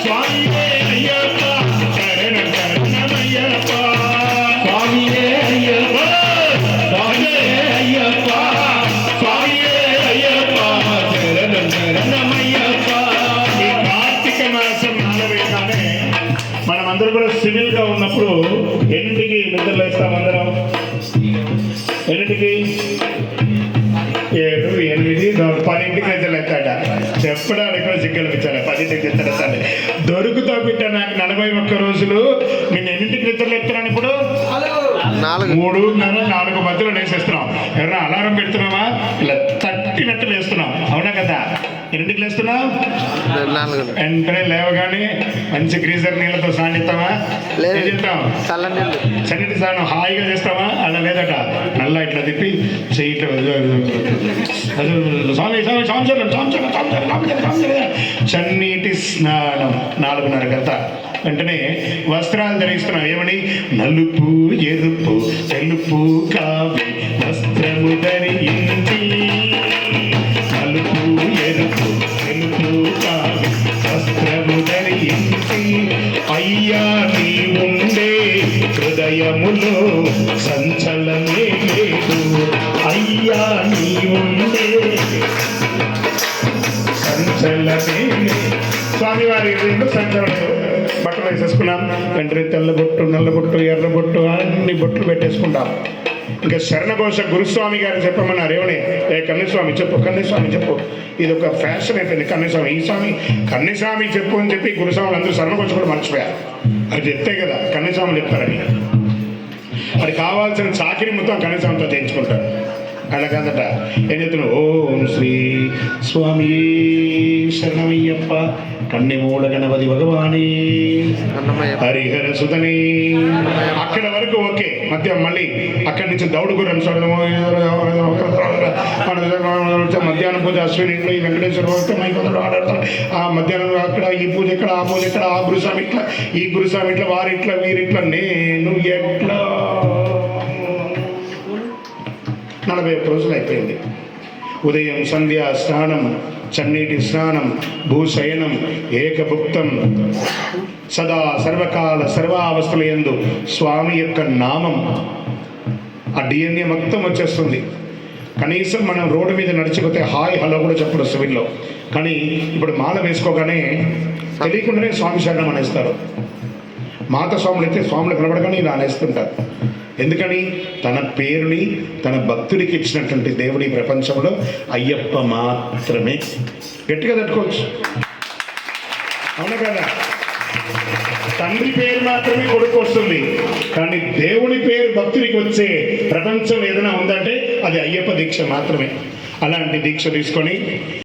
స్వామియే అయ్యప్ప శరణ శరణమయ్యప్ప స్వామియే అయ్యప్ప స్వామియే అయ్యప్ప స్వామియే అయ్యప్ప శరణ శరణమయ్యప్ప. ఈ కార్తీక మాసం మొదలుపెట్టానే మనమందరూ కూడా సివిల్ గా ఉన్నప్పుడు ఎన్నింటికి నిద్రలు వేస్తాం అందరం? ఎన్నింటికి? 7, 8, 10ంటికి నిద్రలేస్తాడ. చెప్పడానికి కూడా సిగ్గలు ఇచ్చారు. 10ంటికి నిద్రలేస్తాడు. దొరుకుతా బిడ్డ నాకు 41 రోజులు. నేను ఎన్నింటికి నిద్రలేస్తున్నాను ఇప్పుడు? 3:30, 4 మధ్యలో లేసేస్తున్నాం. ఎవరైనా అలారం పెడుతున్నావా? ఇలా తట్టినట్టు లేస్తున్నాం. అవునా కదా? ఎన్నింటికి లేస్తున్నావు? వెంటనే లేవగానే మంచి గ్రీజర్ నీళ్ళతో స్నానిస్తావా? ఏం చేస్తాం? చన్నటి స్నానం హాయిగా చేస్తావా? అలా లేదట. నల్ల ఇట్లా తిప్పి చెయ్యి ఇట్లా స్వామి స్వామి సంవత్సరం చన్నీటి స్నానం 4:30 గంట. వెంటనే వస్త్రాలు ధరిస్తున్నాం. ఏమని? నలుపు ఎరుపు తెలుపు కావి వస్త్రము ధరించి నలుపు ఎరుపు తెలుపు కావి వస్త్రము ధరించి అయ్యా నీ ఉండే హృదయములో సంచలమే లేదు. అయ్యా నీ ఉండే సంచలమే లేదు. స్వామివారి సంచలనం బట్టలు వేసేసుకున్నాం. వెంటనే తెల్ల బొట్టు, నల్ల బొట్టు, ఎర్ర బొట్టు అన్ని బొట్లు పెట్టేసుకుంటాం. ఇంకా శరణఘోష గురుస్వామి గారు చెప్పమన్నారు. ఏమని? కన్యస్వామి చెప్పు, కన్యస్వామి చెప్పు. ఇది ఒక ఫ్యాషన్ అయిపోయింది. కన్యస్వామి ఈ స్వామి కన్యస్వామి చెప్పు అని చెప్పి గురుస్వాములు అందరూ శరణఘోష కూడా మర్చిపోయారు. అది చెప్తే కదా కన్యస్వాములు చెప్తారని. అది కావాల్సిన చాకిరి మొత్తం కన్యస్వామితో చేయించుకుంటారు. అలా కాదట. ఏం చెప్తున్నావు? ఓం శ్రీ స్వామి శరణమయ్యప్ప కన్నెమూల గణపతి భగవాని హరిహర సుధని. అక్కడ వరకు ఓకే. మధ్య మళ్ళీ అక్కడి నుంచి దౌడు గుర్రం స్వర్ణము మధ్యాహ్నం పూజ అశ్విని ఇంట్లో ఈ వెంకటేశ్వర మైకొందరు ఆడాడతారు. ఆ మధ్యాహ్నం అక్కడ ఈ పూజ ఎక్కడ, ఆ పూజ ఎక్కడ, ఆ గురుస్వామి ఇట్లా, ఈ గురుస్వామి ఇట్లా, వారిట్లా, వీరిట్లా, నేను ఎట్లా 41 రోజులు అయిపోయింది. ఉదయం సంధ్య స్నానం, చన్నీటి స్నానం, భూశయనం, ఏకభుక్తం, సదా సర్వకాల సర్వావస్థల యందు స్వామి యొక్క నామం ఆ DNA మొత్తం వచ్చేస్తుంది. కనీసం మనం రోడ్డు మీద నడిచిపోతే హాయ్ హలో కూడా చెప్పరు సివిల్లో. కానీ ఇప్పుడు మాల వేసుకోగానే తెలియకుండానే స్వామి శరణం అనేస్తారు. మాత స్వాములు అయితే స్వాములు కనబడగానే ఇలా అనేస్తుంటారు. ఎందుకని? తన పేరుని తన భక్తుడికి ఇచ్చినటువంటి దేవుడి ప్రపంచంలో అయ్యప్ప మాత్రమే. గట్టిగా తట్టుకోవచ్చు. అవునా కదా? తండ్రి పేరు మాత్రమే కొడుకు వస్తుంది. కానీ దేవుని పేరు భక్తుడికి వచ్చే ప్రపంచం ఏదైనా ఉందంటే అది అయ్యప్ప దీక్ష మాత్రమే. అలాంటి దీక్ష తీసుకొని